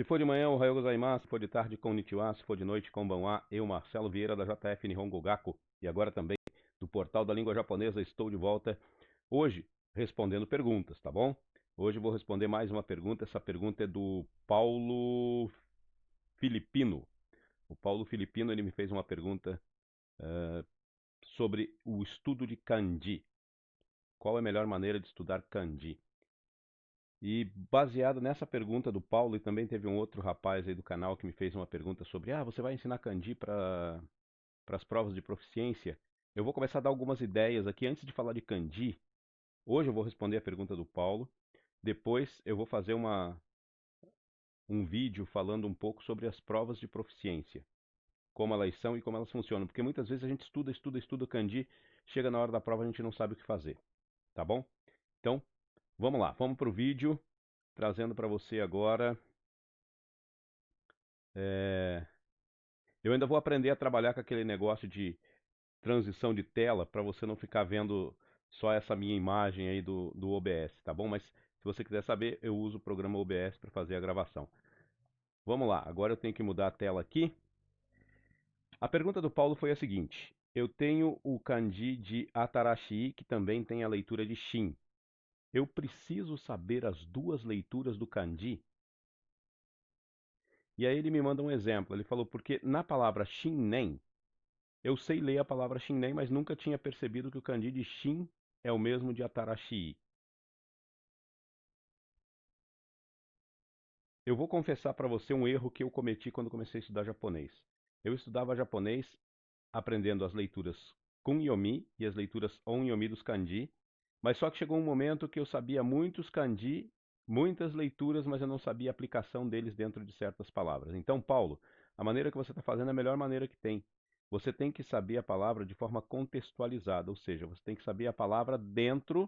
Se for de manhã, o Ohayou gozaimasu. Se for de tarde, konnichiwa. Se for de noite, konbanwa. Eu, Marcelo Vieira, da JF Nihongo Gaku, e agora também do Portal da Língua Japonesa, estou de volta hoje respondendo perguntas, tá bom? Hoje eu vou responder mais uma pergunta. Essa pergunta é do Paulo Filipino. O Paulo Filipino, ele me fez uma pergunta sobre o estudo de kanji. Qual é a melhor maneira de estudar kanji? E baseado nessa pergunta do Paulo, e também teve um outro rapaz aí do canal que me fez uma pergunta sobre: você vai ensinar kanji para as provas de proficiência? Eu vou começar a dar algumas ideias aqui antes de falar de kanji. Hoje eu vou responder a pergunta do Paulo. Depois eu vou fazer um vídeo falando um pouco sobre as provas de proficiência, como elas são e como elas funcionam, porque muitas vezes a gente estuda kanji, chega na hora da prova a gente não sabe o que fazer, tá bom? Então, vamos lá, vamos para o vídeo, trazendo para você agora. Eu ainda vou aprender a trabalhar com aquele negócio de transição de tela para você não ficar vendo só essa minha imagem aí do OBS, tá bom? Mas se você quiser saber, eu uso o programa OBS para fazer a gravação. Vamos lá, agora eu tenho que mudar a tela aqui. A pergunta do Paulo foi a seguinte: eu tenho o kanji de Atarashi, que também tem a leitura de Shin. Eu preciso saber as duas leituras do kanji? E aí ele me manda um exemplo. Ele falou: porque na palavra Shinnen, eu sei ler a palavra Shinnen, mas nunca tinha percebido que o kanji de Shin é o mesmo de Atarashi. Eu vou confessar para você um erro que eu cometi quando comecei a estudar japonês. Eu estudava japonês aprendendo as leituras Kunyomi e as leituras Onyomi dos kanji, mas só que chegou um momento que eu sabia muitos kanji, muitas leituras, mas eu não sabia a aplicação deles dentro de certas palavras. Então, Paulo, a maneira que você está fazendo é a melhor maneira que tem. Você tem que saber a palavra de forma contextualizada, ou seja, você tem que saber a palavra dentro,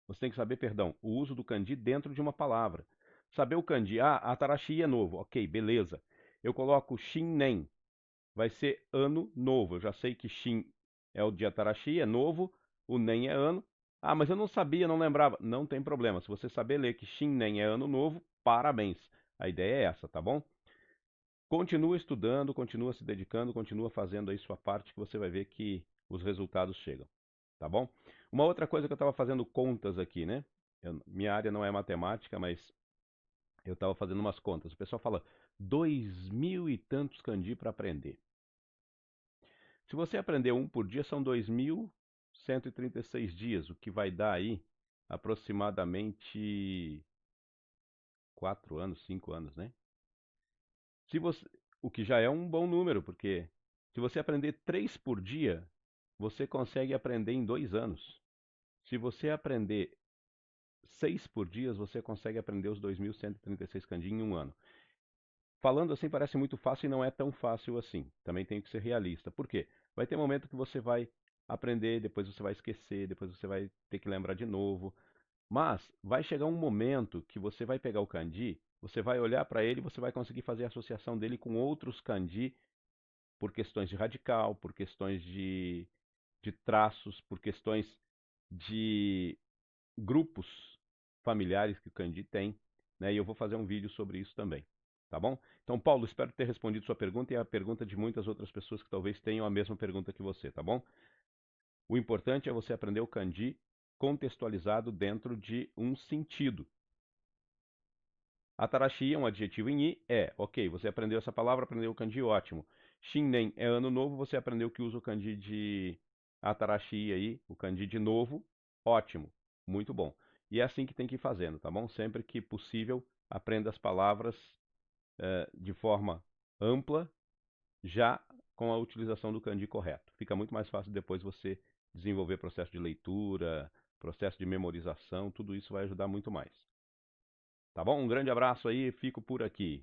você tem que saber, perdão, o uso do kanji dentro de uma palavra. Saber o kanji, Atarashi é novo, ok, beleza. Eu coloco Shinnen, vai ser ano novo. Eu já sei que Shin é o de Atarashi, é novo, o Nen é ano. Mas eu não sabia, não lembrava. Não tem problema. Se você saber ler que Shin Nen é ano novo, parabéns. A ideia é essa, tá bom? Continua estudando, continua se dedicando, continua fazendo aí sua parte que você vai ver que os resultados chegam, tá bom? Uma outra coisa que eu estava fazendo contas aqui, né? Minha área não é matemática, mas eu estava fazendo umas contas. O pessoal fala 2.000 e tantos kanji para aprender. Se você aprender um por dia, são 2.136 dias, o que vai dar aí aproximadamente 4 anos, 5 anos, né? Se você, o que já é um bom número, porque se você aprender 3 por dia, você consegue aprender em 2 anos. Se você aprender 6 por dia, você consegue aprender os 2.136 kanji em um ano. Falando assim parece muito fácil e não é tão fácil assim. Também tem que ser realista. Por quê? Vai ter momento que você vai aprender, depois você vai esquecer, depois você vai ter que lembrar de novo. Mas vai chegar um momento que você vai pegar o kanji, você vai olhar para ele e você vai conseguir fazer a associação dele com outros kanji por questões de radical, por questões de traços, por questões de grupos familiares que o kanji tem, né? E eu vou fazer um vídeo sobre isso também, tá bom? Então, Paulo, espero ter respondido sua pergunta e a pergunta de muitas outras pessoas que talvez tenham a mesma pergunta que você, tá bom? O importante é você aprender o kanji contextualizado dentro de um sentido. Atarashi é um adjetivo em i, ok, você aprendeu essa palavra, aprendeu o kanji, ótimo. Shinnen é ano novo, você aprendeu que usa o kanji de Atarashi aí, o kanji de novo, ótimo, muito bom. E é assim que tem que ir fazendo, tá bom? Sempre que possível, aprenda as palavras de forma ampla, já com a utilização do kanji correto. Fica muito mais fácil depois você desenvolver processo de leitura, processo de memorização, tudo isso vai ajudar muito mais. Tá bom? Um grande abraço aí, fico por aqui.